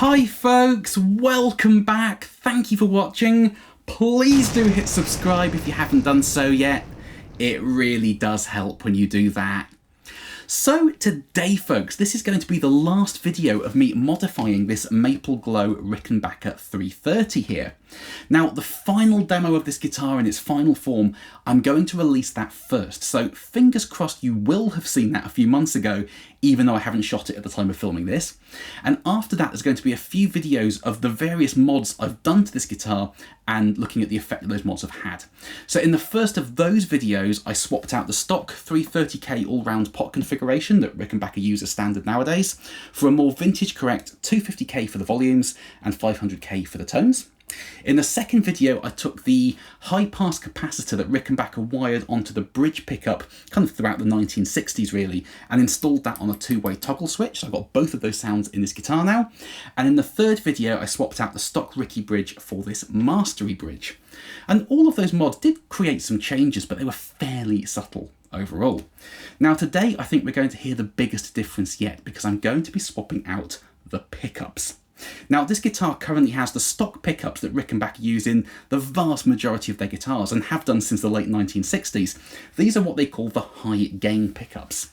Hi folks, welcome back. Thank you for watching. Please do hit subscribe if you haven't done so yet. It really does help when you do that. So today folks, this is going to be the last video of me modifying this Maple Glow Rickenbacker 330 here. Now the final demo of this guitar in its final form, I'm going to release that first, so fingers crossed you will have seen that a few months ago, even though I haven't shot it at the time of filming this. And after that there's going to be a few videos of the various mods I've done to this guitar and looking at the effect that those mods have had. So in the first of those videos I swapped out the stock 330k all-round pot configuration that Rickenbacker use as standard nowadays for a more vintage correct 250k for the volumes and 500k for the tones. In the second video I took the high pass capacitor that Rickenbacker wired onto the bridge pickup kind of throughout the 1960s really and installed that on a two-way toggle switch, so I've got both of those sounds in this guitar now. And in the third video I swapped out the stock Ricky bridge for this Mastery bridge. And all of those mods did create some changes, but they were fairly subtle overall. Now today I think we're going to hear the biggest difference yet, because I'm going to be swapping out the pickups. Now this guitar currently has the stock pickups that Rickenbacker use in the vast majority of their guitars and have done since the late 1960s. These are what they call the high gain pickups.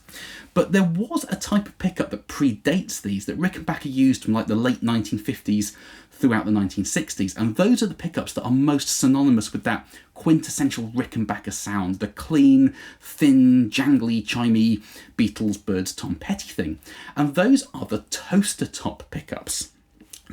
But there was a type of pickup that predates these that Rickenbacker used from like the late 1950s throughout the 1960s, and those are the pickups that are most synonymous with that quintessential Rickenbacker sound, the clean, thin, jangly, chimey Beatles, Birds, Tom Petty thing. And those are the toaster top pickups.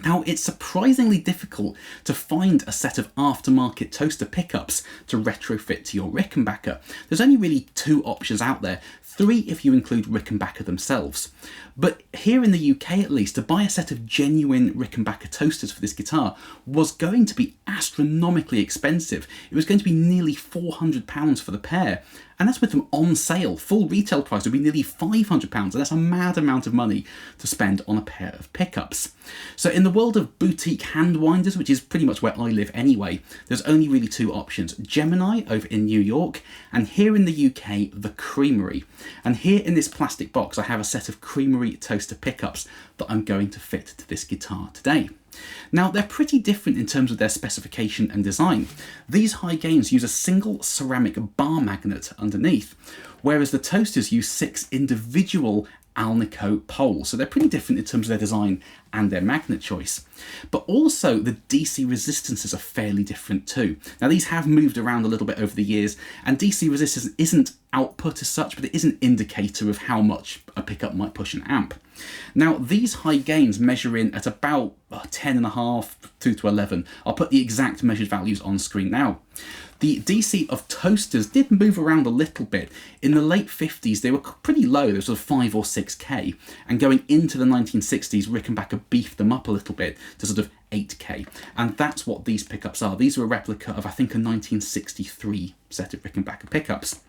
Now, it's surprisingly difficult to find a set of aftermarket toaster pickups to retrofit to your Rickenbacker. There's only really two options out there, three if you include Rickenbacker themselves. But here in the UK at least, to buy a set of genuine Rickenbacker toasters for this guitar was going to be astronomically expensive. It was going to be nearly £400 for the pair. And that's with them on sale. Full retail price would be nearly £500, and that's a mad amount of money to spend on a pair of pickups. So in the world of boutique hand winders, which is pretty much where I live anyway, there's only really two options. Gemini over in New York, and here in the UK, the Creamery. And here in this plastic box, I have a set of Creamery toaster pickups that I'm going to fit to this guitar today. Now they're pretty different in terms of their specification and design. These high gains use a single ceramic bar magnet underneath, whereas the toasters use 6 individual AlNiCo poles, so they're pretty different in terms of their design and their magnet choice. But also the DC resistances are fairly different too. Now these have moved around a little bit over the years, and DC resistance isn't output as such, but it is an indicator of how much a pickup might push an amp. Now these high gains measure in at about 10.5 through to 11. I'll put the exact measured values on screen now. The DC of toasters did move around a little bit. In the late 50s they were pretty low, they were sort of 5 or 6k, and going into the 1960s Rickenbacker beefed them up a little bit to sort of 8k, and that's what these pickups are. These are a replica of I think a 1963 set of Rickenbacker pickups.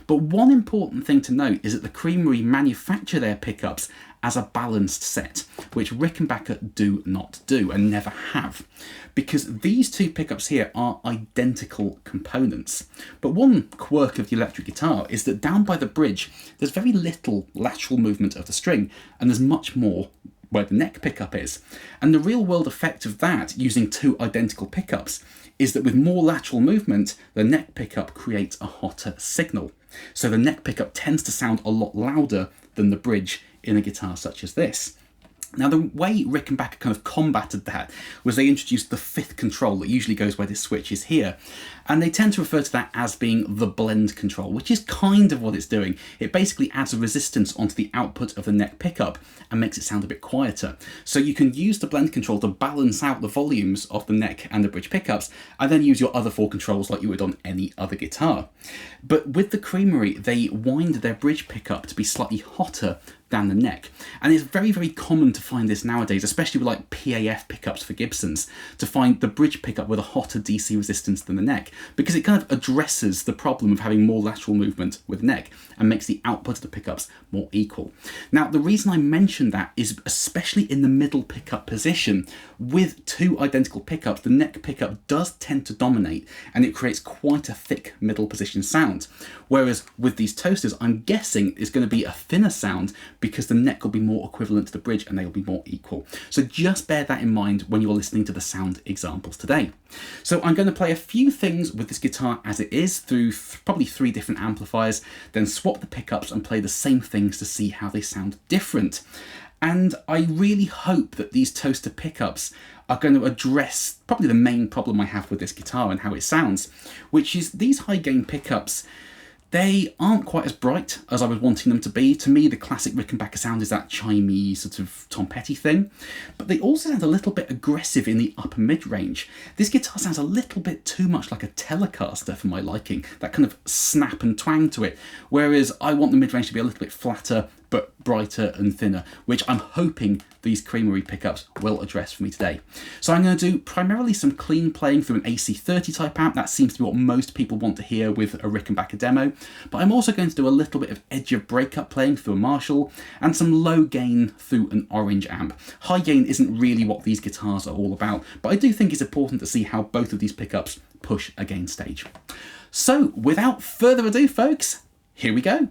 But one important thing to note is that the Creamery manufacture their pickups as a balanced set, which Rickenbacker do not do and never have, because these two pickups here are identical components. But one quirk of the electric guitar is that down by the bridge there's very little lateral movement of the string, and there's much more where the neck pickup is. And the real world effect of that, using two identical pickups, is that with more lateral movement, the neck pickup creates a hotter signal. So the neck pickup tends to sound a lot louder than the bridge in a guitar such as this. Now the way Rickenbacker kind of combated that was they introduced the fifth control that usually goes where this switch is here, and they tend to refer to that as being the blend control, which is kind of what it's doing. It basically adds a resistance onto the output of the neck pickup and makes it sound a bit quieter. So you can use the blend control to balance out the volumes of the neck and the bridge pickups, and then use your other four controls like you would on any other guitar. But with the Creamery, they wind their bridge pickup to be slightly hotter than the neck, and it's very, very common to find this nowadays, especially with like PAF pickups for Gibsons, to find the bridge pickup with a hotter DC resistance than the neck, because it kind of addresses the problem of having more lateral movement with neck and makes the output of the pickups more equal. Now the reason I mention that is especially in the middle pickup position, with two identical pickups, the neck pickup does tend to dominate and it creates quite a thick middle position sound, whereas with these toasters I'm guessing it's going to be a thinner sound because the neck will be more equivalent to the bridge and they will be more equal. So just bear that in mind when you're listening to the sound examples today. So I'm going to play a few things with this guitar as it is through probably 3 different amplifiers, then swap the pickups and play the same things to see how they sound different. And I really hope that these toaster pickups are going to address probably the main problem I have with this guitar and how it sounds, which is these high gain pickups, they aren't quite as bright as I was wanting them to be. To me, the classic Rickenbacker sound is that chimey sort of Tom Petty thing, but they also sound a little bit aggressive in the upper mid-range. This guitar sounds a little bit too much like a Telecaster for my liking, that kind of snap and twang to it, whereas I want the mid-range to be a little bit flatter, but brighter and thinner, which I'm hoping these Creamery pickups will address for me today. So I'm going to do primarily some clean playing through an AC30 type amp. That seems to be what most people want to hear with a Rickenbacker demo, but I'm also going to do a little bit of edge of breakup playing through a Marshall and some low gain through an Orange amp. High gain isn't really what these guitars are all about, but I do think it's important to see how both of these pickups push a gain stage. So without further ado, folks, here we go.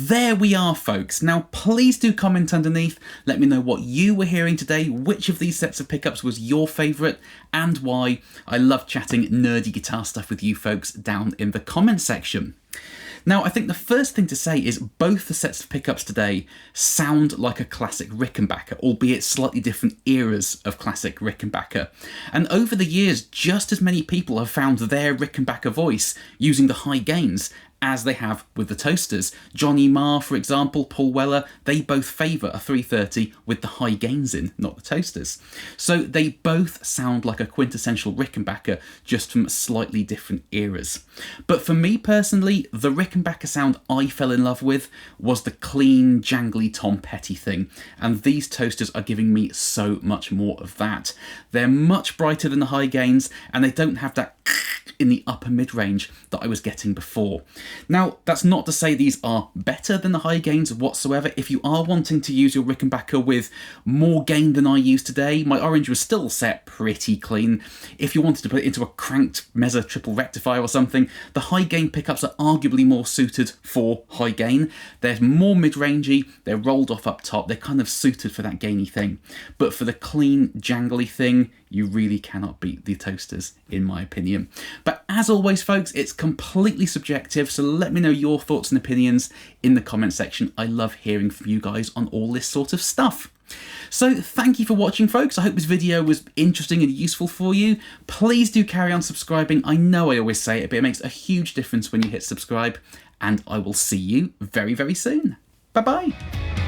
there we are, folks. Now, please do comment underneath. Let me know what you were hearing today, which of these sets of pickups was your favourite, and why. I love chatting nerdy guitar stuff with you folks down in the comment section. Now, I think the first thing to say is both the sets of pickups today sound like a classic Rickenbacker, albeit slightly different eras of classic Rickenbacker. And over the years, just as many people have found their Rickenbacker voice using the high gains as they have with the toasters. Johnny Marr, for example, Paul Weller, they both favour a 330 with the high gains in, not the toasters. So they both sound like a quintessential Rickenbacker, just from slightly different eras. But for me personally, the Rickenbacker sound I fell in love with was the clean, jangly Tom Petty thing, and these toasters are giving me so much more of that. They're much brighter than the high gains, and they don't have that in the upper mid-range that I was getting before. Now, that's not to say these are better than the high gains whatsoever. If you are wanting to use your Rickenbacker with more gain than I use today, my orange was still set pretty clean. If you wanted to put it into a cranked Mezza triple rectifier or something, the high gain pickups are arguably more suited for high gain. They're more mid-rangey, they're rolled off up top, they're kind of suited for that gainy thing. But for the clean, jangly thing, you really cannot beat the toasters, in my opinion. But as always, folks, it's completely subjective, so let me know your thoughts and opinions in the comment section. I love hearing from you guys on all this sort of stuff. So thank you for watching, folks. I hope this video was interesting and useful for you. Please do carry on subscribing. I know I always say it, but it makes a huge difference when you hit subscribe, and I will see you very, very soon. Bye-bye.